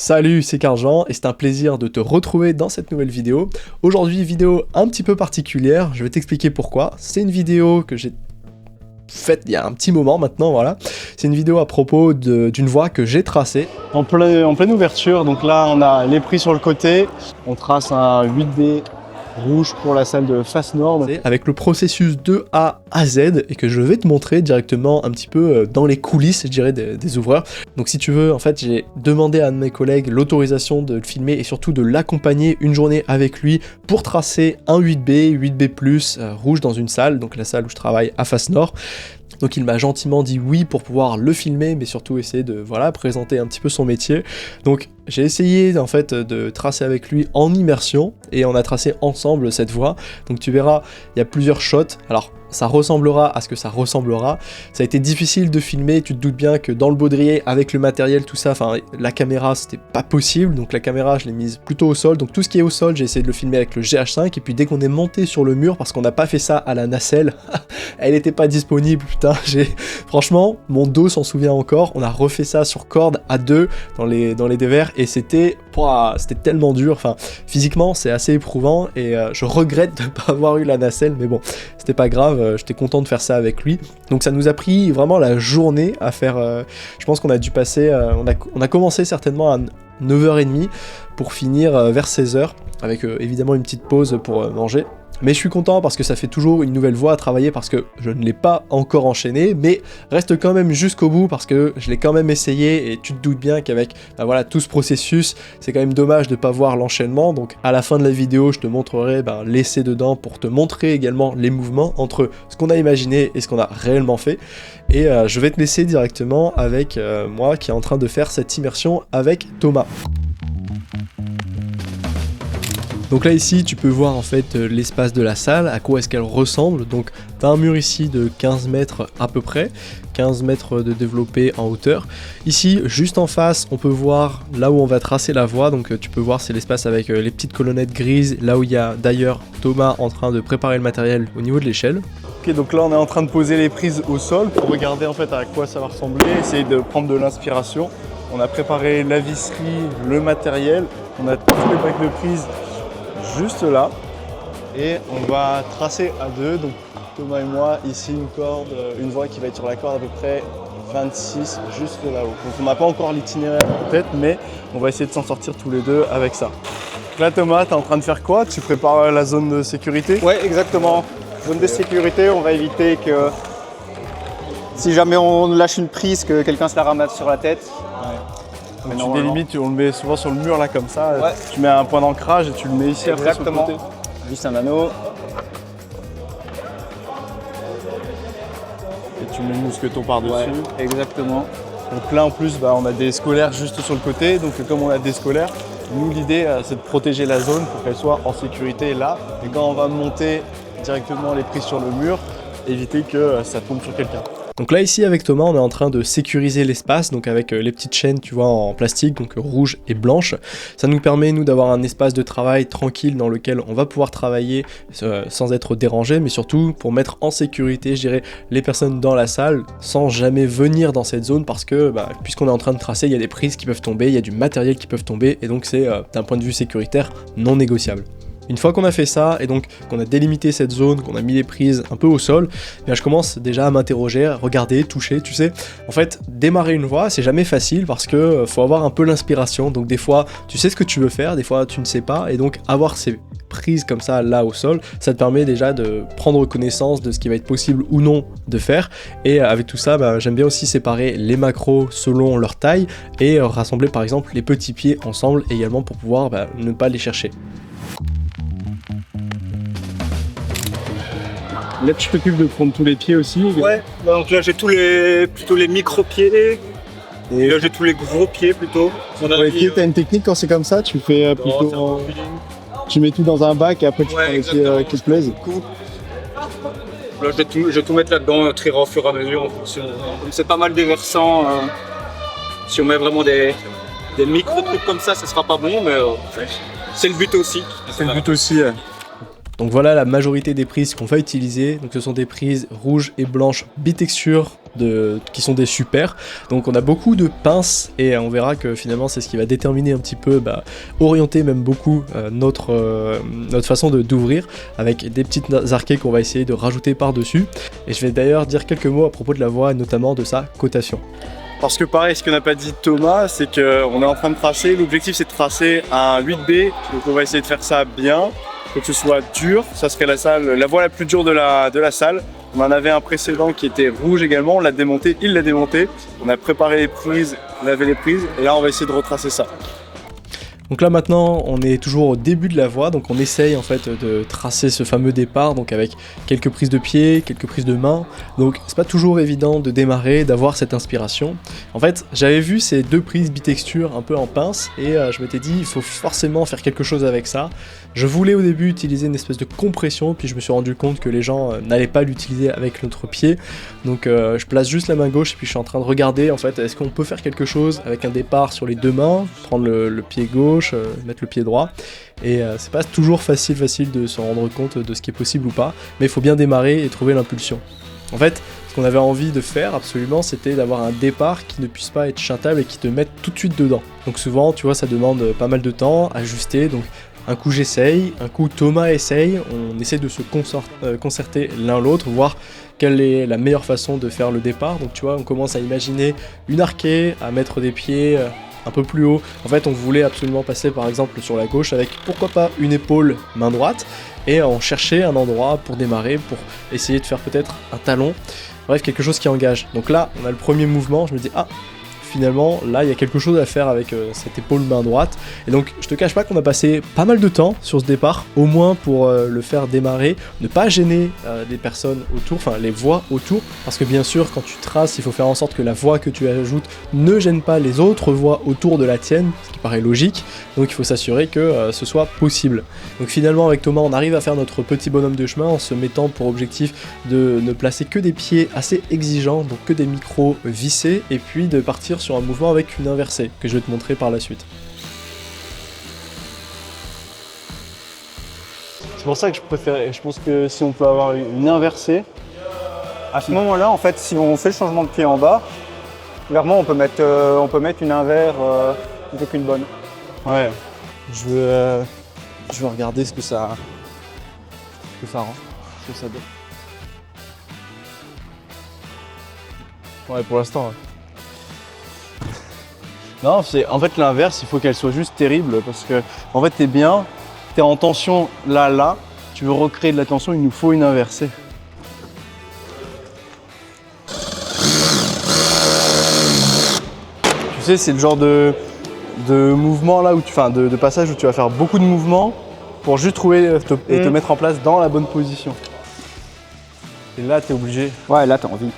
Salut, c'est Carjean et c'est un plaisir de te retrouver dans cette nouvelle vidéo. Aujourd'hui, vidéo un petit peu particulière, je vais t'expliquer pourquoi. C'est une vidéo que j'ai faite il y a un petit moment maintenant, voilà. C'est une vidéo à propos d'une voie que j'ai tracée. En pleine ouverture, donc là on a les prix sur le côté, on trace un 8B rouge pour la salle de face nord. Avec le processus de A à Z et que je vais te montrer directement un petit peu dans les coulisses, je dirais, des ouvreurs. Donc si tu veux, en fait, j'ai demandé à un de mes collègues l'autorisation de le filmer et surtout de l'accompagner une journée avec lui pour tracer un 8B rouge dans une salle, donc la salle où je travaille à face nord. Donc il m'a gentiment dit oui pour pouvoir le filmer, mais surtout essayer de présenter un petit peu son métier. Donc j'ai essayé en fait de tracer avec lui en immersion et on a tracé ensemble cette voie. Donc tu verras, il y a plusieurs shots. Alors ça ressemblera à ce que ça ressemblera. Ça a été difficile de filmer, tu te doutes bien que dans le baudrier, avec le matériel, tout ça, enfin la caméra c'était pas possible, donc la caméra je l'ai mise plutôt au sol, donc tout ce qui est au sol j'ai essayé de le filmer avec le GH5, et puis dès qu'on est monté sur le mur, parce qu'on n'a pas fait ça à la nacelle, elle était pas disponible, putain, franchement, mon dos s'en souvient encore, on a refait ça sur corde à deux, dans les dévers, et c'était tellement dur, enfin physiquement c'est assez éprouvant, et je regrette de pas avoir eu la nacelle, mais bon, c'était pas grave. J'étais content de faire ça avec lui. Donc ça nous a pris vraiment la journée à faire. Je pense qu'on a dû passer. On a commencé certainement à 9h30 pour finir vers 16h, avec évidemment une petite pause pour manger. Mais je suis content parce que ça fait toujours une nouvelle voie à travailler, parce que je ne l'ai pas encore enchaîné, mais reste quand même jusqu'au bout parce que je l'ai quand même essayé, et tu te doutes bien qu'avec tout ce processus, c'est quand même dommage de ne pas voir l'enchaînement. Donc à la fin de la vidéo, je te montrerai l'essai dedans pour te montrer également les mouvements entre ce qu'on a imaginé et ce qu'on a réellement fait. Et je vais te laisser directement avec moi qui est en train de faire cette immersion avec Thomas. Donc là ici tu peux voir en fait l'espace de la salle, à quoi est-ce qu'elle ressemble. Donc tu as un mur ici de 15 mètres à peu près, 15 mètres de développé en hauteur. Ici juste en face on peut voir là où on va tracer la voie, donc tu peux voir c'est l'espace avec les petites colonnettes grises, là où il y a d'ailleurs Thomas en train de préparer le matériel au niveau de l'échelle. Ok, donc là on est en train de poser les prises au sol pour regarder en fait à quoi ça va ressembler, essayer de prendre de l'inspiration. On a préparé la visserie, le matériel, on a tous les bacs de prises juste là, et on va tracer à deux, donc Thomas et moi, ici une corde, une voie qui va être sur la corde à peu près 26 juste là-haut. Donc on n'a pas encore l'itinéraire en tête, mais on va essayer de s'en sortir tous les deux avec ça. Donc là Thomas, tu es en train de faire quoi? Tu prépares la zone de sécurité? Ouais, exactement. Zone de sécurité, on va éviter que si jamais on lâche une prise, que quelqu'un se la ramasse sur la tête. Ouais. Donc tu délimites, on le met souvent sur le mur là comme ça, ouais. Tu mets un point d'ancrage et tu le mets ici. Exactement. Après sur le côté. Juste un anneau. Et tu mets le mousqueton par-dessus. Ouais, exactement. Donc là en plus on a des scolaires juste sur le côté, donc comme on a des scolaires, nous l'idée c'est de protéger la zone pour qu'elle soit en sécurité là, et quand on va monter directement les prises sur le mur, éviter que ça tombe sur quelqu'un. Donc là ici avec Thomas on est en train de sécuriser l'espace, donc avec les petites chaînes tu vois en plastique, donc rouge et blanche. Ça nous permet nous d'avoir un espace de travail tranquille dans lequel on va pouvoir travailler sans être dérangé, mais surtout pour mettre en sécurité je dirais les personnes dans la salle sans jamais venir dans cette zone, parce que puisqu'on est en train de tracer, il y a des prises qui peuvent tomber, il y a du matériel qui peuvent tomber, et donc c'est d'un point de vue sécuritaire non négociable. Une fois qu'on a fait ça, et donc qu'on a délimité cette zone, qu'on a mis les prises un peu au sol, je commence déjà à m'interroger, à regarder, toucher, tu sais. En fait, démarrer une voie, c'est jamais facile parce que faut avoir un peu l'inspiration. Donc des fois, tu sais ce que tu veux faire, des fois tu ne sais pas, et donc avoir ces prises comme ça là au sol, ça te permet déjà de prendre connaissance de ce qui va être possible ou non de faire. Et avec tout ça, j'aime bien aussi séparer les macros selon leur taille et rassembler par exemple les petits pieds ensemble également pour pouvoir ne pas les chercher. Là tu t'occupes de prendre tous les pieds aussi. Ouais, donc là j'ai plutôt les micro-pieds, et là j'ai tous les gros pieds plutôt. Pour les pieds, t'as une technique quand c'est comme ça, tu fais plutôt... Tu mets tout dans un bac et après tu prends les pieds qui te plaisent. Là je vais tout mettre là-dedans, trier au fur et à mesure en fonction. C'est pas mal déversant. Si on met vraiment des micro-trucs comme ça sera pas bon, mais c'est le but aussi. C'est le but aussi. Donc voilà la majorité des prises qu'on va utiliser. Donc ce sont des prises rouges et blanches bitexture qui sont des supers. Donc on a beaucoup de pinces et on verra que finalement c'est ce qui va déterminer un petit peu, orienter même beaucoup notre façon d'ouvrir, avec des petites arquets qu'on va essayer de rajouter par-dessus. Et je vais d'ailleurs dire quelques mots à propos de la voie et notamment de sa cotation. Parce que pareil, ce qu'on n'a pas dit Thomas, c'est qu'on est en train de tracer, l'objectif c'est de tracer un 8B, donc on va essayer de faire ça bien, que ce soit dur, ça serait la voie la plus dure de la salle. On en avait un précédent qui était rouge également, on l'a démonté, il l'a démonté, on a préparé les prises, lavé les prises, et là on va essayer de retracer ça. Donc là maintenant on est toujours au début de la voie, donc on essaye en fait de tracer ce fameux départ, donc avec quelques prises de pied, quelques prises de main, donc c'est pas toujours évident de démarrer, d'avoir cette inspiration. En fait j'avais vu ces 2 prises bitexture un peu en pince et je m'étais dit il faut forcément faire quelque chose avec ça. Je voulais au début utiliser une espèce de compression, puis je me suis rendu compte que les gens n'allaient pas l'utiliser avec l'autre pied, donc je place juste la main gauche et puis je suis en train de regarder en fait est-ce qu'on peut faire quelque chose avec un départ sur les 2 mains, prendre le pied gauche, mettre le pied droit, et c'est pas toujours facile de se rendre compte de ce qui est possible ou pas, mais il faut bien démarrer et trouver l'impulsion. En fait, ce qu'on avait envie de faire absolument, c'était d'avoir un départ qui ne puisse pas être chantable et qui te mette tout de suite dedans. Donc souvent, tu vois, ça demande pas mal de temps, ajuster, donc un coup j'essaye, un coup Thomas essaye, on essaie de se concerter l'un l'autre, voir quelle est la meilleure façon de faire le départ. Donc tu vois, on commence à imaginer une arquée, à mettre des pieds un peu plus haut. En fait, on voulait absolument passer par exemple sur la gauche avec pourquoi pas une épaule main droite, et on cherchait un endroit pour démarrer, pour essayer de faire peut-être un talon, bref quelque chose qui engage. Donc là on a le premier mouvement, je me dis finalement là il y a quelque chose à faire avec cette épaule main droite, et donc je te cache pas qu'on a passé pas mal de temps sur ce départ, au moins pour le faire démarrer, ne pas gêner les personnes autour, enfin les voies autour, parce que bien sûr quand tu traces il faut faire en sorte que la voie que tu ajoutes ne gêne pas les autres voies autour de la tienne, ce qui paraît logique, donc il faut s'assurer que ce soit possible. Donc finalement avec Thomas on arrive à faire notre petit bonhomme de chemin en se mettant pour objectif de ne placer que des pieds assez exigeants, donc que des micros vissés, et puis de partir sur un mouvement avec une inversée que je vais te montrer par la suite. C'est pour ça que je pense que si on peut avoir une inversée, à ce moment-là, en fait, si on fait le changement de pied en bas, clairement, on peut mettre une inver plutôt qu'une bonne. Ouais, je veux regarder ce que ça rend, ce que ça donne. Ouais, pour l'instant. Ouais. Non, en fait l'inverse, il faut qu'elle soit juste terrible parce que en fait t'es en tension là, tu veux recréer de la tension, il nous faut une inversée. Tu sais, c'est le genre de mouvement là où de passage où tu vas faire beaucoup de mouvements pour juste trouver et te mettre en place dans la bonne position. Et là t'es obligé. Ouais, là t'as envie.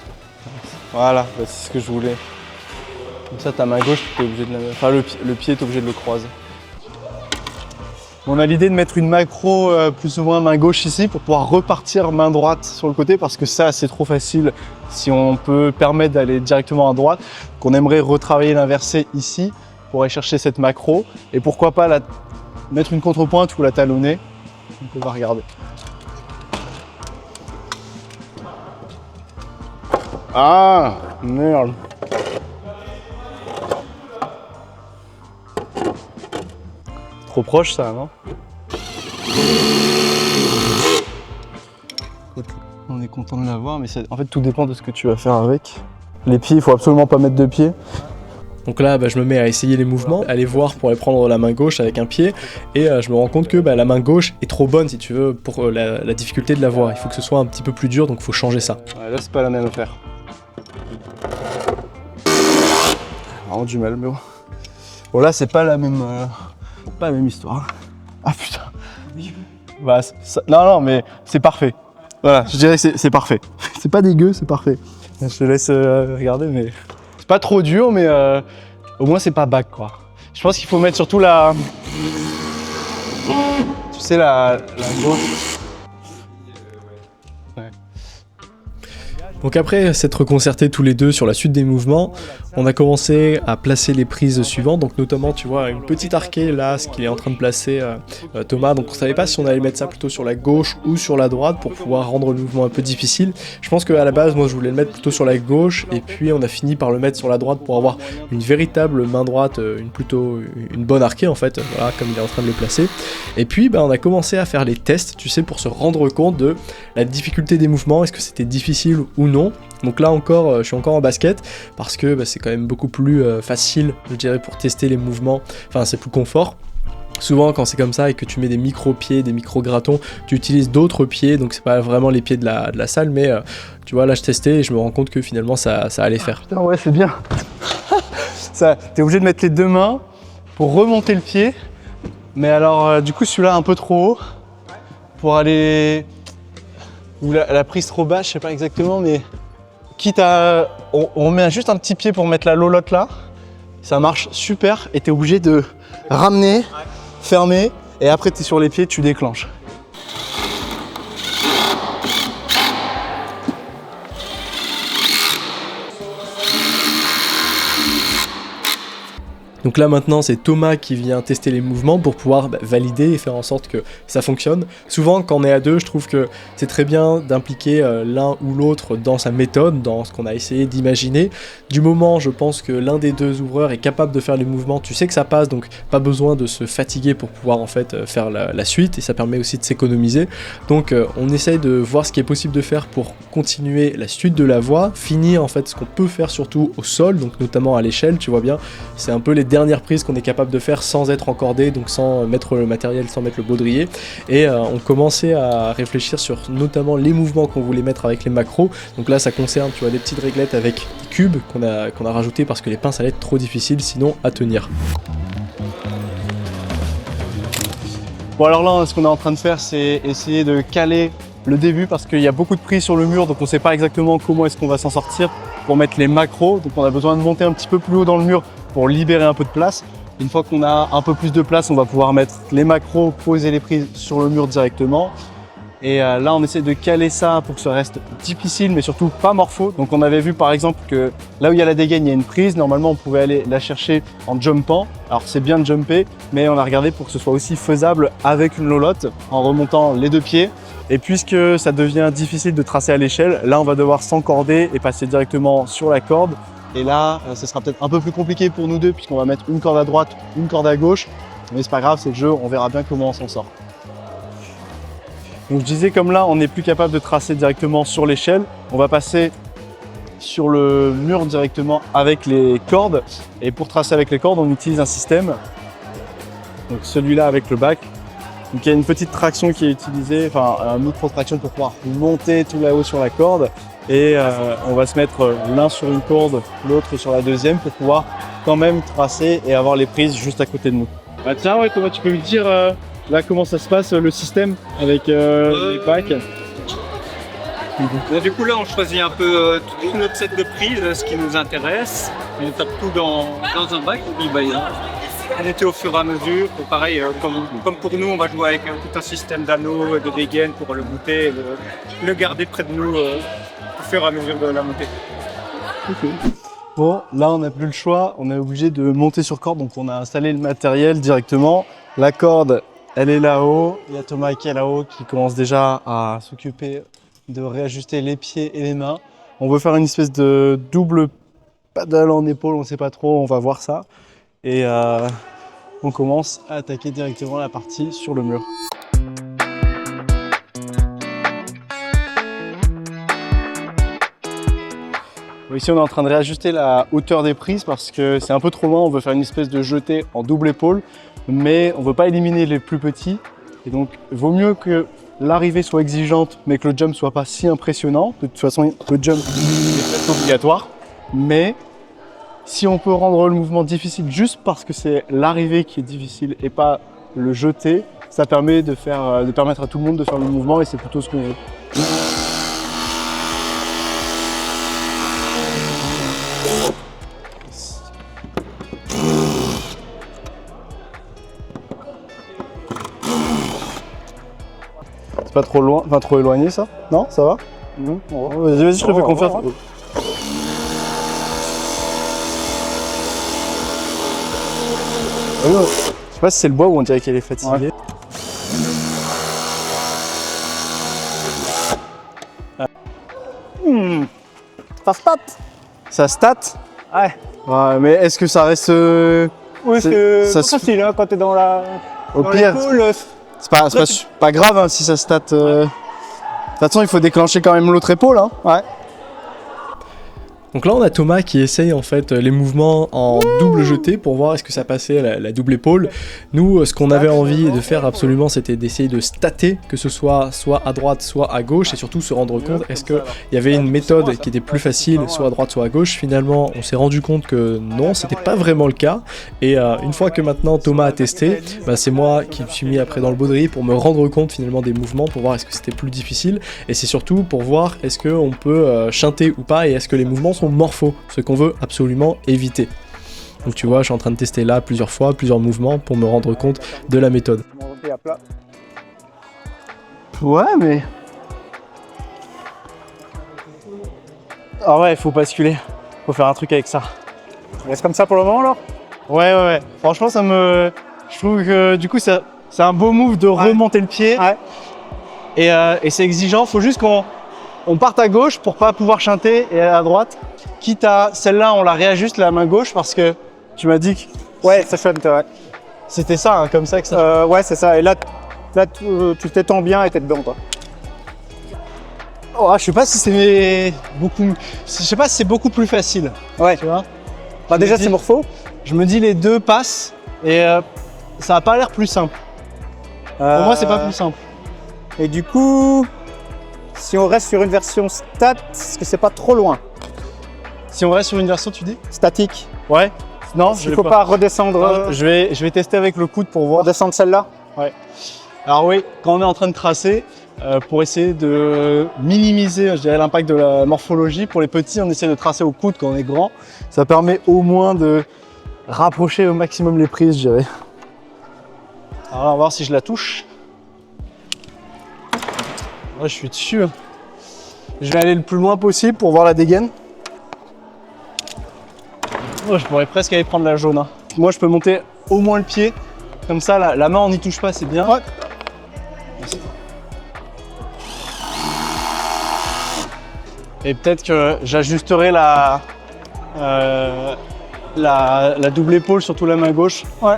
Voilà, c'est ce que je voulais. Comme ça, ta main gauche, t'es obligé de le pied, t'es obligé de le croiser. On a l'idée de mettre une macro plus ou moins main gauche ici pour pouvoir repartir main droite sur le côté, parce que ça, c'est trop facile si on peut permettre d'aller directement à droite. Qu'on aimerait retravailler l'inversé ici pour aller chercher cette macro, et pourquoi pas mettre une contrepointe ou la talonner. Donc on va regarder. Ah, merde. Trop proche ça, non? On est content de l'avoir, mais en fait tout dépend de ce que tu vas faire avec. Les pieds, il faut absolument pas mettre de pied. Donc là, je me mets à essayer les mouvements, aller voir pour aller prendre la main gauche avec un pied, et je me rends compte que la main gauche est trop bonne, si tu veux, pour la difficulté de la voie. Il faut que ce soit un petit peu plus dur, donc il faut changer ça. Ouais, là, c'est pas la même affaire. Vraiment du mal, mais bon. Bon, là, c'est pas la même histoire. Ah putain. Bah, non, mais c'est parfait. Voilà, je dirais que c'est parfait. C'est pas dégueu, c'est parfait. Je te laisse regarder, mais c'est pas trop dur, mais au moins c'est pas back, quoi. Je pense qu'il faut mettre surtout la gauche. Ouais. Donc après s'être concertés tous les deux sur la suite des mouvements, on a commencé à placer les prises suivantes, donc notamment tu vois une petite arquée là, ce qu'il est en train de placer Thomas, donc on savait pas si on allait mettre ça plutôt sur la gauche ou sur la droite pour pouvoir rendre le mouvement un peu difficile. Je pense qu'à la base moi je voulais le mettre plutôt sur la gauche et puis on a fini par le mettre sur la droite pour avoir une véritable main droite, une bonne arquée en fait, voilà comme il est en train de le placer. Et puis on a commencé à faire les tests, tu sais, pour se rendre compte de la difficulté des mouvements, est-ce que c'était difficile ou non. Donc là encore, je suis encore en basket parce que c'est quand même beaucoup plus facile, je dirais, pour tester les mouvements, enfin c'est plus confort. Souvent quand c'est comme ça et que tu mets des micro-pieds, des micro-gratons, tu utilises d'autres pieds, donc c'est pas vraiment les pieds de la salle, mais tu vois là je testais et je me rends compte que finalement ça allait faire. Putain ouais c'est bien. T'es obligé de mettre les deux mains pour remonter le pied, mais alors du coup celui-là un peu trop haut pour aller... ou la prise trop basse, je sais pas exactement, mais quitte à... On met juste un petit pied pour mettre la lolotte là, ça marche super et t'es obligé de ramener, fermer et après t'es sur les pieds, tu déclenches. Donc là maintenant c'est Thomas qui vient tester les mouvements pour pouvoir valider et faire en sorte que ça fonctionne. Souvent quand on est à deux, je trouve que c'est très bien d'impliquer l'un ou l'autre dans sa méthode, dans ce qu'on a essayé d'imaginer. Du moment je pense que l'un des deux ouvreurs est capable de faire les mouvements, tu sais que ça passe, donc pas besoin de se fatiguer pour pouvoir en fait faire la suite, et ça permet aussi de s'économiser. Donc on essaye de voir ce qui est possible de faire pour continuer la suite de la voie, finir en fait ce qu'on peut faire surtout au sol, donc notamment à l'échelle, tu vois bien, c'est un peu les dernières prises qu'on est capable de faire sans être encordé, donc sans mettre le matériel, sans mettre le baudrier. Et on commençait à réfléchir sur notamment les mouvements qu'on voulait mettre avec les macros. Donc là ça concerne, tu vois, des petites réglettes avec des cubes qu'on a rajouté parce que les pinces allaient être trop difficiles sinon à tenir. Bon alors là ce qu'on est en train de faire c'est essayer de caler le début parce qu'il y a beaucoup de prises sur le mur, donc on ne sait pas exactement comment est-ce qu'on va s'en sortir pour mettre les macros. Donc on a besoin de monter un petit peu plus haut dans le mur pour libérer un peu de place. Une fois qu'on a un peu plus de place, on va pouvoir mettre les macros, poser les prises sur le mur directement. Et là, on essaie de caler ça pour que ça reste difficile, mais surtout pas morpho. Donc on avait vu par exemple que là où il y a la dégaine, il y a une prise. Normalement, on pouvait aller la chercher en jumpant. Alors c'est bien de jumper, mais on a regardé pour que ce soit aussi faisable avec une lolotte, en remontant les deux pieds. Et puisque ça devient difficile de tracer à l'échelle, là on va devoir s'encorder et passer directement sur la corde. Et là, ce sera peut-être un peu plus compliqué pour nous deux puisqu'on va mettre une corde à droite, une corde à gauche. Mais c'est pas grave, c'est le jeu, on verra bien comment on s'en sort. Donc je disais, comme là, on n'est plus capable de tracer directement sur l'échelle, on va passer sur le mur directement avec les cordes. Et pour tracer avec les cordes, on utilise un système. Donc celui-là avec le bac. Donc il y a une petite traction qui est utilisée, enfin un micro-traction pour pouvoir monter tout là-haut sur la corde. Et on va se mettre l'un sur une corde, l'autre sur la deuxième pour pouvoir quand même tracer et avoir les prises juste à côté de nous. Bah tiens, ouais, Thomas, tu peux me dire là comment ça se passe le système avec les bacs? Bon, du coup là on choisit un peu tout notre set de prises, ce qui nous intéresse. On tape tout dans un bac et puis on était au fur et à mesure. Et pareil, comme pour nous, on va jouer avec tout un système d'anneaux, de dégaines pour le goûter et le garder près de nous au fur et à mesure de la montée. Okay. Bon, là on n'a plus le choix, on est obligé de monter sur corde, donc on a installé le matériel directement. La corde, elle est là-haut, il y a Thomas qui est là-haut qui commence déjà à s'occuper de réajuster les pieds et les mains. On veut faire une espèce de double paddle en épaule, on ne sait pas trop, on va voir ça. Et on commence à attaquer directement la partie sur le mur. Ici on est en train de réajuster la hauteur des prises parce que c'est un peu trop loin, on veut faire une espèce de jeté en double épaule, mais on ne veut pas éliminer les plus petits. Et donc il vaut mieux que l'arrivée soit exigeante mais que le jump soit pas si impressionnant. De toute façon le jump est obligatoire, mais si on peut rendre le mouvement difficile juste parce que c'est l'arrivée qui est difficile et pas le jeter, ça permet de permettre à tout le monde de faire le mouvement et c'est plutôt ce qu'on veut. C'est pas trop loin, enfin trop éloigné ça? Non, ça va? Vas-y, je te fais confiance. Je sais pas si c'est le bois ou on dirait qu'elle est fatiguée. Ça stat. Ça stat? Ouais. Ouais, mais est-ce que ça reste... Oui, c'est ça facile hein, quand t'es dans la... Au dans pire, l'épaule, c'est pas grave hein, si ça stat. De toute façon, il faut déclencher quand même l'autre épaule. Hein. Ouais. Donc là on a Thomas qui essaye en fait les mouvements en double jeté pour voir est-ce que ça passait la double épaule. Nous ce qu'on avait envie de faire absolument c'était d'essayer de stater, que ce soit à droite soit à gauche, et surtout se rendre compte est-ce qu'il y avait une méthode qui était plus facile soit à droite soit à gauche. Finalement on s'est rendu compte que non, c'était pas vraiment le cas, et une fois que maintenant Thomas a testé, bah, c'est moi qui me suis mis après dans le baudrier pour me rendre compte finalement des mouvements, pour voir est-ce que c'était plus difficile, et c'est surtout pour voir est-ce qu'on peut chanter ou pas, et est-ce que les mouvements sont morpho, ce qu'on veut absolument éviter. Donc tu vois, je suis en train de tester là plusieurs fois, plusieurs mouvements pour me rendre compte de la méthode. Ouais, mais... Ah ouais, il faut basculer. Faut faire un truc avec ça. Reste comme ça pour le moment alors. Ouais. Franchement, je trouve que du coup, c'est un beau move de remonter le pied. Ouais. Et c'est exigeant. Faut juste qu'on parte à gauche pour pas pouvoir chanter et à droite. Quitte à celle-là, on la réajuste la main gauche parce que tu m'as dit que Ouais, ça chante, ouais. c'était ça, hein, comme ça que ça. Ouais, c'est ça. Et là tu t'étends bien et t'es dedans, toi. Oh, je sais pas si c'est beaucoup plus facile. Ouais. Tu vois. Bah, déjà, dis- c'est morpho. Je me dis les deux passent et ça a pas l'air plus simple. Pour moi, c'est pas plus simple. Et du coup, si on reste sur une version stat, est-ce que c'est pas trop loin? Si on reste sur une version, tu dis? Statique. Ouais. Non, Il faut pas redescendre. Non, je vais tester avec le coude pour voir. Redescendre celle-là. Alors oui, quand on est en train de tracer, pour essayer de minimiser, je dirais, l'impact de la morphologie, pour les petits, on essaie de tracer au coude quand on est grand. Ça permet au moins de rapprocher au maximum les prises, je dirais. Alors on va voir si je la touche. Ouais, je suis dessus. Je vais aller le plus loin possible pour voir la dégaine. Oh, je pourrais presque aller prendre la jaune. Hein. Moi, je peux monter au moins le pied. Comme ça, la main, on n'y touche pas, c'est bien. Ouais. Et peut-être que j'ajusterai la double épaule, surtout la main gauche. Ouais.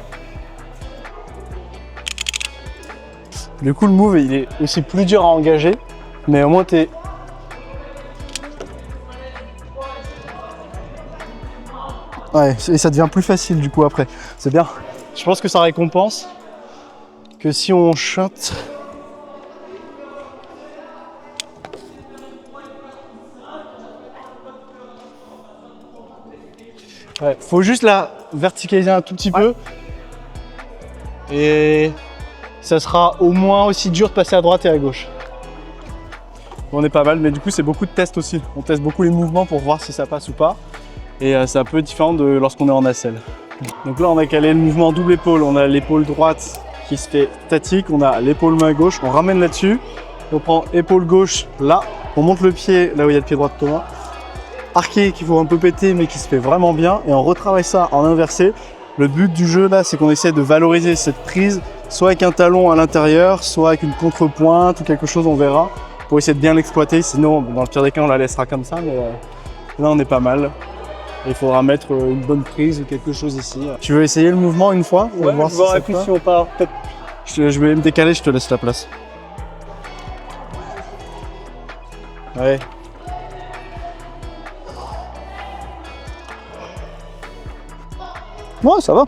Du coup, le move, il est aussi plus dur à engager. Mais au moins, t'es... Ouais, et ça devient plus facile du coup après. C'est bien. Je pense que ça récompense que si on chante. Ouais, faut juste la verticaliser un tout petit peu. Et ça sera au moins aussi dur de passer à droite et à gauche. Bon, on est pas mal, mais du coup, c'est beaucoup de tests aussi. On teste beaucoup les mouvements pour voir si ça passe ou pas. Et c'est un peu différent de lorsqu'on est en nacelle. Donc là, on a calé le mouvement double épaule. On a l'épaule droite qui se fait statique. On a l'épaule main gauche. On ramène là-dessus. On prend épaule gauche là. On monte le pied là où il y a le pied droit de Thomas. Arqué qu'il faut un peu péter mais qui se fait vraiment bien. Et on retravaille ça en inversé. Le but du jeu là, c'est qu'on essaie de valoriser cette prise, soit avec un talon à l'intérieur, soit avec une contrepointe ou quelque chose, on verra, pour essayer de bien l'exploiter. Sinon, dans le pire des cas, on la laissera comme ça, mais là, on est pas mal. Il faudra mettre une bonne prise ou quelque chose ici. Tu veux essayer le mouvement une fois? On va voir si ça te va. Si on part peut-être. Je vais me décaler, je te laisse la place. Ouais. Ouais, ça va.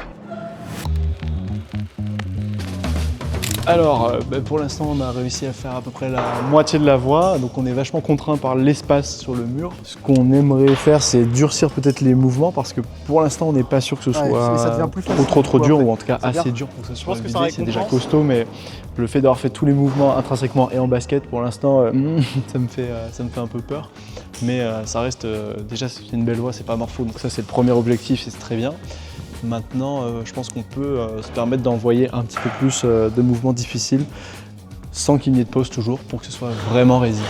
Alors, pour l'instant, on a réussi à faire à peu près la moitié de la voie, donc on est vachement contraint par l'espace sur le mur. Ce qu'on aimerait faire, c'est durcir peut-être les mouvements, parce que pour l'instant, on n'est pas sûr que ce soit ça devient plus facile, trop dur, ou en tout cas C'est bien. assez dur pour que ça soit pense que ça vidé. C'est déjà récompense. costaud, mais le fait d'avoir fait tous les mouvements intrinsèquement et en basket, pour l'instant, ça me fait un peu peur. Mais ça reste, déjà, c'est une belle voie, c'est pas morpho, donc ça, c'est le premier objectif, et c'est très bien. Maintenant, je pense qu'on peut se permettre d'envoyer un petit peu plus de mouvements difficiles sans qu'il n'y ait de pause toujours pour que ce soit vraiment résistant.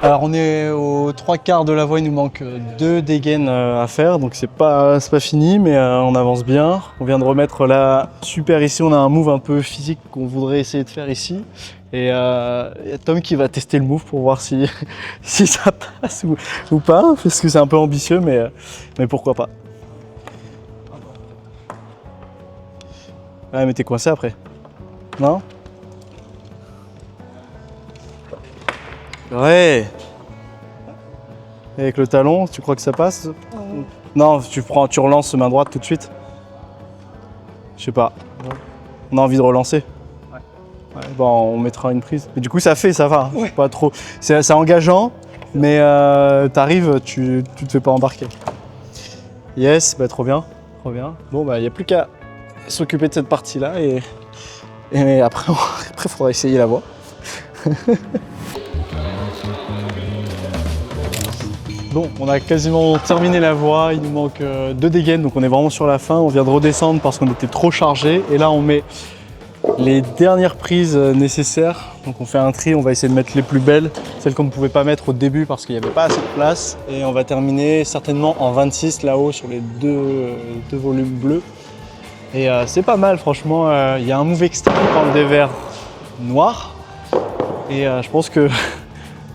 Alors on est aux 3/4 de la voie, il nous manque 2 dégaines à faire, donc c'est pas fini, mais on avance bien. On vient de remettre là, super ici, on a un move un peu physique qu'on voudrait essayer de faire ici. Et il y a Tom qui va tester le move pour voir si, si ça passe ou pas, parce que c'est un peu ambitieux, mais pourquoi pas. Ouais, mais t'es coincé après. Non? Ouais. Et avec le talon, tu crois que ça passe? Non, tu relances main droite tout de suite. Je sais pas. On a envie de relancer. Ouais, bon, on mettra une prise. Mais du coup, ça va. Ouais. Pas trop. C'est engageant, mais t'arrives, tu te fais pas embarquer. Yes, bah trop bien. Bon, bah il n'y a plus qu'à s'occuper de cette partie-là et après, il faudra essayer la voie. Bon, on a quasiment terminé la voie, il nous manque 2 dégaines, donc on est vraiment sur la fin. On vient de redescendre parce qu'on était trop chargé. Et là, on met les dernières prises nécessaires. Donc on fait un tri, on va essayer de mettre les plus belles, celles qu'on ne pouvait pas mettre au début parce qu'il n'y avait pas assez de place. Et on va terminer certainement en 26 là-haut sur les deux volumes bleus. Et c'est pas mal, franchement. Il y a un move extrême dans le dévers noir. Et je pense que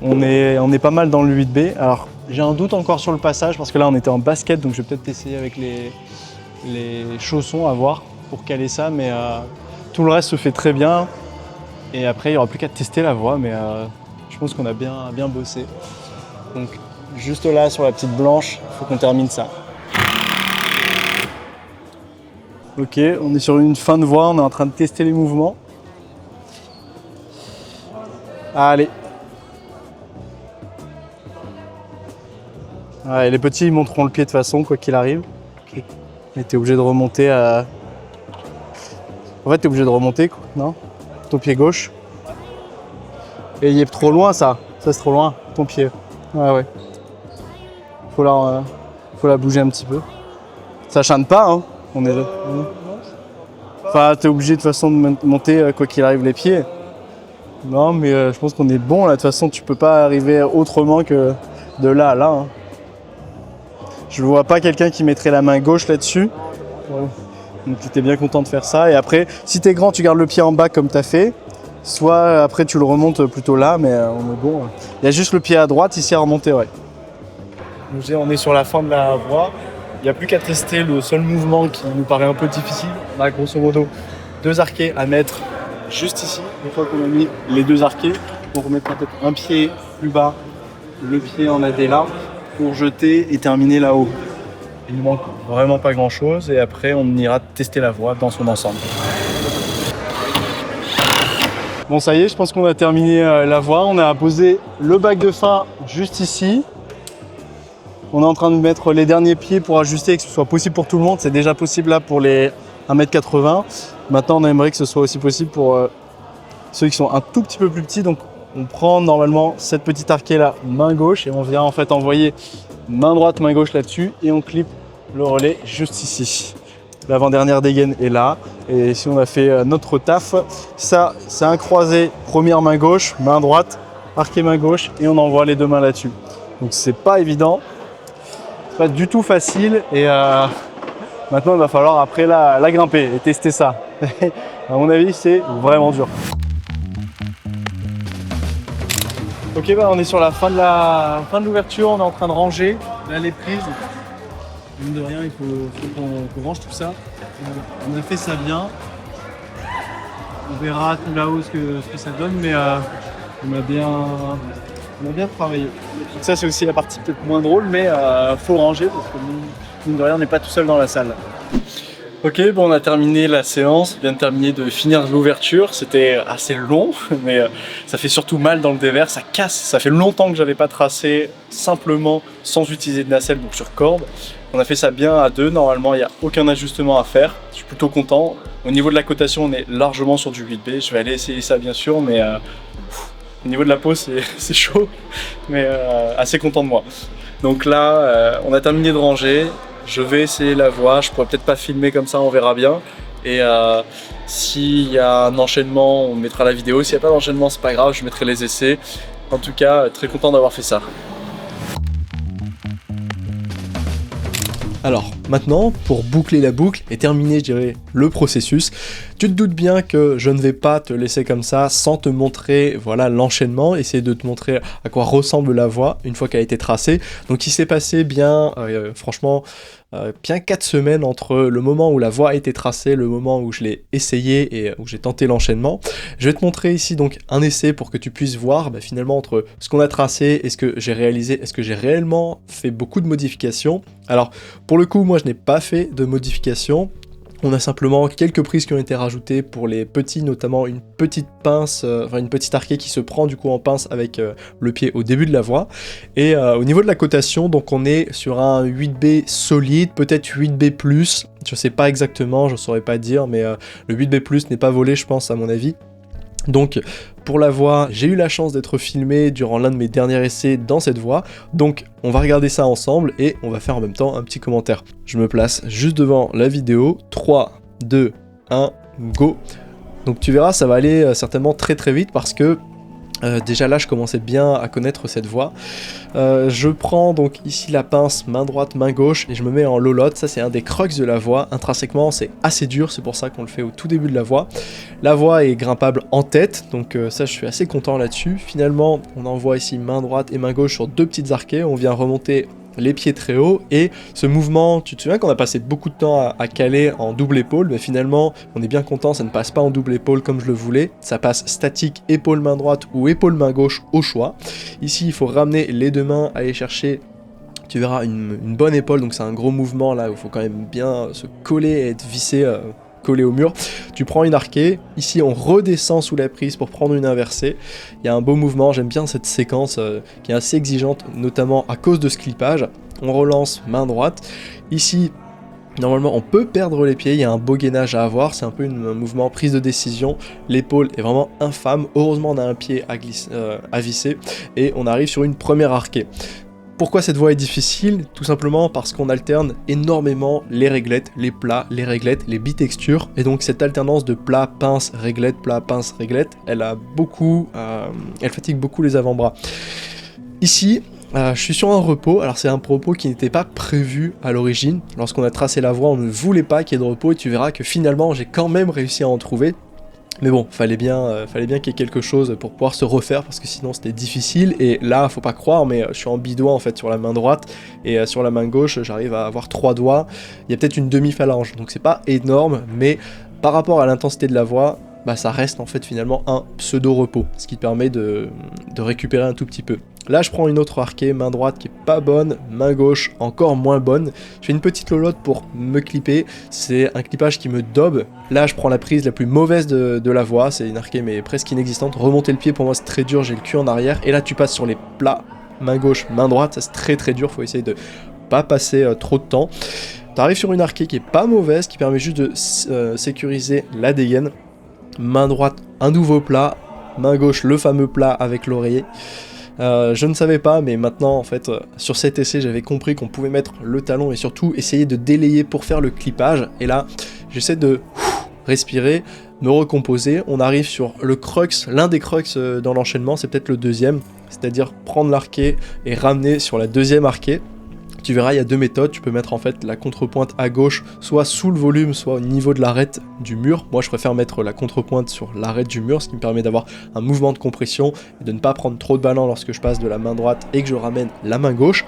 on est pas mal dans le 8B. Alors, j'ai un doute encore sur le passage parce que là on était en basket, donc je vais peut-être essayer avec les chaussons à voir pour caler ça, mais tout le reste se fait très bien. Et après il n'y aura plus qu'à tester la voie, mais je pense qu'on a bien bossé. Donc juste là sur la petite blanche, il faut qu'on termine ça. Ok, on est sur une fin de voie, on est en train de tester les mouvements. Allez. Ouais, les petits ils monteront le pied de toute façon, quoi qu'il arrive. Okay. Mais t'es obligé de remonter à... En fait, t'es obligé de remonter, quoi, non? Ton pied gauche. Et il est trop loin, ça. Ça, c'est trop loin, ton pied. Ouais. Faut la bouger un petit peu. Ça chante pas, hein. On est là. Enfin, t'es obligé de toute façon de monter, quoi qu'il arrive, les pieds. Non, mais je pense qu'on est bon, là. De toute façon, tu peux pas arriver autrement que de là à là, hein. Je ne vois pas quelqu'un qui mettrait la main gauche là-dessus. Ouais. Donc tu étais bien content de faire ça. Et après, si tu es grand, tu gardes le pied en bas comme tu as fait. Soit après tu le remontes plutôt là, mais on est bon. Il y a juste le pied à droite ici à remonter, ouais. On est sur la fin de la voie. Il n'y a plus qu'à tester le seul mouvement qui nous paraît un peu difficile. On a grosso modo 2 arquets à mettre juste ici. Une fois qu'on a mis les 2 arquets, on remettra peut-être un pied plus bas, le pied en AD là, pour jeter et terminer là-haut. Il ne manque vraiment pas grand-chose et après on ira tester la voie dans son ensemble. Bon, ça y est, je pense qu'on a terminé la voie. On a posé le bac de fin juste ici. On est en train de mettre les derniers pieds pour ajuster et que ce soit possible pour tout le monde. C'est déjà possible là pour les 1m80. Maintenant, on aimerait que ce soit aussi possible pour ceux qui sont un tout petit peu plus petits. Donc, on prend normalement cette petite arquée là, main gauche, et on vient en fait envoyer main droite, main gauche là-dessus, et on clip le relais juste ici. L'avant-dernière dégaine est là, et si on a fait notre taf, ça c'est un croisé, première main gauche, main droite, arqué main gauche, et on envoie les 2 mains là-dessus. Donc c'est pas évident, c'est pas du tout facile, et maintenant il va falloir après la grimper et tester ça. À mon avis, c'est vraiment dur. Ok, bah on est sur la fin de l'ouverture, on est en train de ranger là les prises. Mine de rien, il faut qu'on range tout ça. On a fait ça bien. On verra tout là-haut ce que ça donne, mais on a bien travaillé. Donc ça c'est aussi la partie peut-être moins drôle, mais faut ranger parce que mine de rien, on n'est pas tout seul dans la salle. Ok, bon, on a terminé la séance, on vient de terminer de finir l'ouverture. C'était assez long, mais ça fait surtout mal dans le dévers, ça casse. Ça fait longtemps que j'avais pas tracé simplement sans utiliser de nacelle, donc sur corde. On a fait ça bien à 2, normalement il n'y a aucun ajustement à faire. Je suis plutôt content. Au niveau de la cotation, on est largement sur du 8B. Je vais aller essayer ça bien sûr, mais au niveau de la peau, c'est chaud, mais assez content de moi. Donc là, on a terminé de ranger. Je vais essayer la voie, je pourrais peut-être pas filmer comme ça, on verra bien. Et s'il y a un enchaînement, on mettra la vidéo. S'il n'y a pas d'enchaînement, c'est pas grave, je mettrai les essais. En tout cas, très content d'avoir fait ça. Alors, maintenant, pour boucler la boucle et terminer, je dirais, le processus, tu te doutes bien que je ne vais pas te laisser comme ça sans te montrer, voilà, l'enchaînement, essayer de te montrer à quoi ressemble la voix une fois qu'elle a été tracée. Donc, il s'est passé bien, franchement, bien 4 semaines entre le moment où la voix a été tracée, le moment où je l'ai essayé et où j'ai tenté l'enchaînement. Je vais te montrer ici donc un essai pour que tu puisses voir finalement entre ce qu'on a tracé et ce que j'ai réalisé, est-ce que j'ai réellement fait beaucoup de modifications. Alors pour le coup moi je n'ai pas fait de modifications. On a simplement quelques prises qui ont été rajoutées pour les petits, notamment une petite pince, une petite arquée qui se prend du coup en pince avec le pied au début de la voix. Et au niveau de la cotation, donc on est sur un 8B solide, peut-être 8B+, je sais pas exactement, je saurais pas dire, mais le 8B+, n'est pas volé je pense à mon avis. Donc pour la voix, j'ai eu la chance d'être filmé durant l'un de mes derniers essais dans cette voix, donc on va regarder ça ensemble et on va faire en même temps un petit commentaire. Je me place juste devant la vidéo, 3, 2, 1, go. Donc tu verras, ça va aller certainement très très vite parce que déjà là je commençais bien à connaître cette voix. Je prends donc ici la pince main droite main gauche et je me mets en lolotte. Ça c'est un des crux de la voix, intrinsèquement c'est assez dur, c'est pour ça qu'on le fait au tout début de la voix. La voix est grimpable en tête, donc ça je suis assez content là-dessus. Finalement on envoie ici main droite et main gauche sur 2 petites arquées, on vient remonter les pieds très hauts, et ce mouvement, tu te souviens qu'on a passé beaucoup de temps à caler en double épaule, mais finalement on est bien content, ça ne passe pas en double épaule comme je le voulais, ça passe statique épaule main droite ou épaule main gauche au choix. Ici il faut ramener les 2 mains, aller chercher, tu verras une bonne épaule, donc c'est un gros mouvement là où il faut quand même bien se coller et être vissé, collé au mur. Tu prends une arquée, ici on redescend sous la prise pour prendre une inversée. Il y a un beau mouvement, j'aime bien cette séquence qui est assez exigeante, notamment à cause de ce clippage. On relance main droite. Ici, normalement on peut perdre les pieds, il y a un beau gainage à avoir, c'est un peu un mouvement prise de décision. L'épaule est vraiment infâme, heureusement on a un pied à visser et on arrive sur une première arquée. Pourquoi cette voix est difficile? Tout simplement parce qu'on alterne énormément les réglettes, les plats, les réglettes, les bitextures, et donc cette alternance de plat, pince, réglette, plat, pince, réglette, elle fatigue beaucoup les avant-bras. Ici, je suis sur un repos, alors c'est un repos qui n'était pas prévu à l'origine. Lorsqu'on a tracé la voix, on ne voulait pas qu'il y ait de repos, et tu verras que finalement j'ai quand même réussi à en trouver. Mais bon, fallait bien qu'il y ait quelque chose pour pouvoir se refaire, parce que sinon c'était difficile. Et là, faut pas croire, mais je suis en bidoigt en fait sur la main droite, et sur la main gauche, j'arrive à avoir 3 doigts. Il y a peut-être une demi-phalange, donc c'est pas énorme, mais par rapport à l'intensité de la voix, ça reste en fait finalement un pseudo-repos, ce qui permet de récupérer un tout petit peu. Là je prends une autre arquée, main droite qui est pas bonne, main gauche encore moins bonne. Je fais une petite lolotte pour me clipper, c'est un clippage qui me dobe. Là je prends la prise la plus mauvaise de la voix, c'est une arquée mais presque inexistante. Remonter le pied pour moi c'est très dur, j'ai le cul en arrière. Et là tu passes sur les plats, main gauche, main droite, ça c'est très dur, faut essayer de pas passer trop de temps. T'arrives sur une arquée qui est pas mauvaise, qui permet juste de sécuriser la dégaine. Main droite, un nouveau plat, main gauche, le fameux plat avec l'oreiller. Je ne savais pas, mais maintenant en fait sur cet essai j'avais compris qu'on pouvait mettre le talon et surtout essayer de délayer pour faire le clippage. Et là j'essaie de respirer, me recomposer. On arrive sur le crux, l'un des crux dans l'enchaînement, c'est peut-être le deuxième, c'est-à-dire prendre l'arquée et ramener sur la deuxième arquée. Tu verras, il y a 2 méthodes, tu peux mettre en fait la contrepointe à gauche, soit sous le volume, soit au niveau de l'arête du mur. Moi je préfère mettre la contrepointe sur l'arête du mur, ce qui me permet d'avoir un mouvement de compression et de ne pas prendre trop de ballon lorsque je passe de la main droite et que je ramène la main gauche.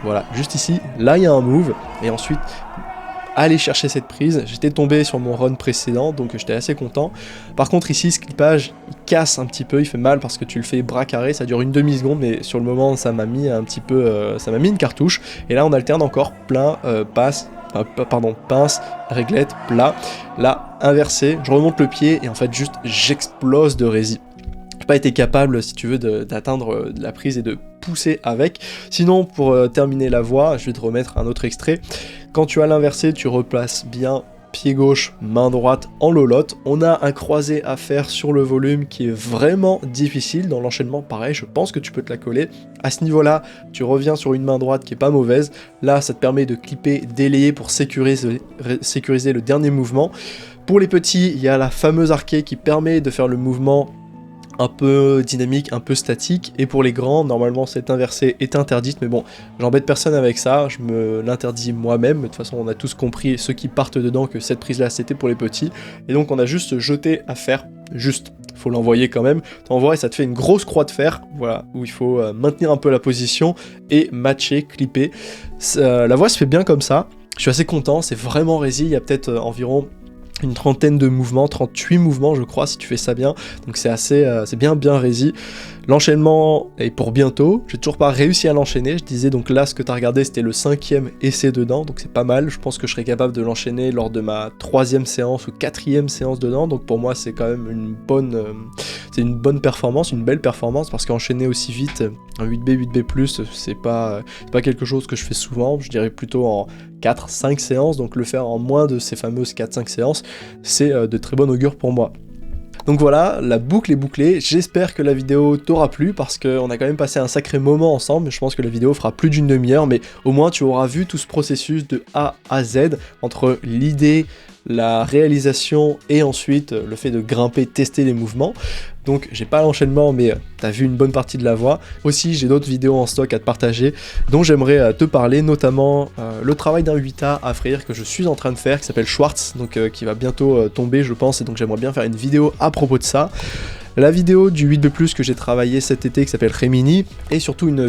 Voilà, juste ici, là il y a un move, et ensuite aller chercher cette prise. J'étais tombé sur mon run précédent, donc j'étais assez content. Par contre ici, ce clippage, il casse un petit peu, il fait mal parce que tu le fais bras carré, ça dure une demi-seconde, mais sur le moment, ça m'a mis un petit peu, ça m'a mis une cartouche. Et là, on alterne encore plein, pince, réglette, plat. Là, inversé, je remonte le pied et en fait, juste, j'explose de résine. J'ai pas été capable, si tu veux, d'atteindre la prise et de pousser avec. Sinon, pour terminer la voix, je vais te remettre un autre extrait. Quand tu as l'inversé, tu replaces bien pied gauche, main droite en lolotte. On a un croisé à faire sur le volume qui est vraiment difficile. Dans l'enchaînement, pareil, je pense que tu peux te la coller. À ce niveau-là, tu reviens sur une main droite qui est pas mauvaise. Là, ça te permet de clipper, délayer pour sécuriser le dernier mouvement. Pour les petits, il y a la fameuse arquée qui permet de faire le mouvement un peu dynamique, un peu statique, et pour les grands, normalement cette inversée est interdite, mais bon, j'embête personne avec ça, je me l'interdis moi-même, de toute façon on a tous compris, ceux qui partent dedans, que cette prise là c'était pour les petits, et donc on a juste jeté à faire, juste, faut l'envoyer quand même, t'envoies et ça te fait une grosse croix de fer, voilà, où il faut maintenir un peu la position, et matcher, clipper, la voix se fait bien comme ça, je suis assez content, c'est vraiment résille, il y a peut-être environ une trentaine de mouvements, 38 mouvements je crois si tu fais ça bien, donc c'est assez, c'est bien rési. L'enchaînement est pour bientôt, j'ai toujours pas réussi à l'enchaîner, je disais donc là ce que t'as regardé c'était le 5e essai dedans, donc c'est pas mal, je pense que je serais capable de l'enchaîner lors de ma 3e séance ou 4e séance dedans, donc pour moi c'est quand même une bonne, c'est une bonne performance, une belle performance, parce qu'enchaîner aussi vite un 8B, 8B+, c'est pas quelque chose que je fais souvent, je dirais plutôt en 4-5 séances, donc le faire en moins de ces fameuses 4-5 séances, c'est de très bon augure pour moi. Donc voilà, la boucle est bouclée, j'espère que la vidéo t'aura plu parce qu'on a quand même passé un sacré moment ensemble, je pense que la vidéo fera plus d'une demi-heure, mais au moins tu auras vu tout ce processus de A à Z, entre l'idée, la réalisation et ensuite le fait de grimper, tester les mouvements. Donc j'ai pas l'enchaînement mais t'as vu une bonne partie de la voix. Aussi j'ai d'autres vidéos en stock à te partager dont j'aimerais te parler, notamment le travail d'un 8A à frire que je suis en train de faire qui s'appelle Schwartz, donc qui va bientôt tomber je pense, et donc j'aimerais bien faire une vidéo à propos de ça. La vidéo du 8B+, que j'ai travaillé cet été qui s'appelle Remini, et surtout une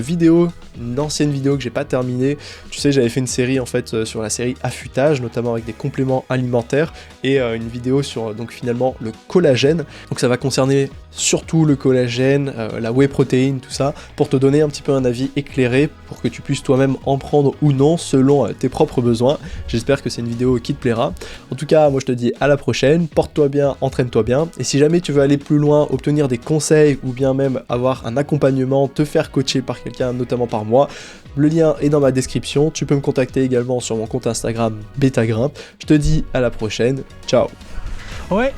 ancienne vidéo que j'ai pas terminée. Tu sais, j'avais fait une série en fait sur la série affûtage, notamment avec des compléments alimentaires, et une vidéo sur donc finalement le collagène. Donc ça va concerner surtout le collagène, la whey protéine, tout ça, pour te donner un petit peu un avis éclairé, pour que tu puisses toi-même en prendre ou non selon tes propres besoins. J'espère que c'est une vidéo qui te plaira. En tout cas, moi je te dis à la prochaine, porte-toi bien, entraîne-toi bien, et si jamais tu veux aller plus loin, obtenir des conseils ou bien même avoir un accompagnement, te faire coacher par quelqu'un, notamment par moi, le lien est dans ma description, tu peux me contacter également sur mon compte Instagram Betagrimp. Je te dis à la prochaine, ciao. Ouais.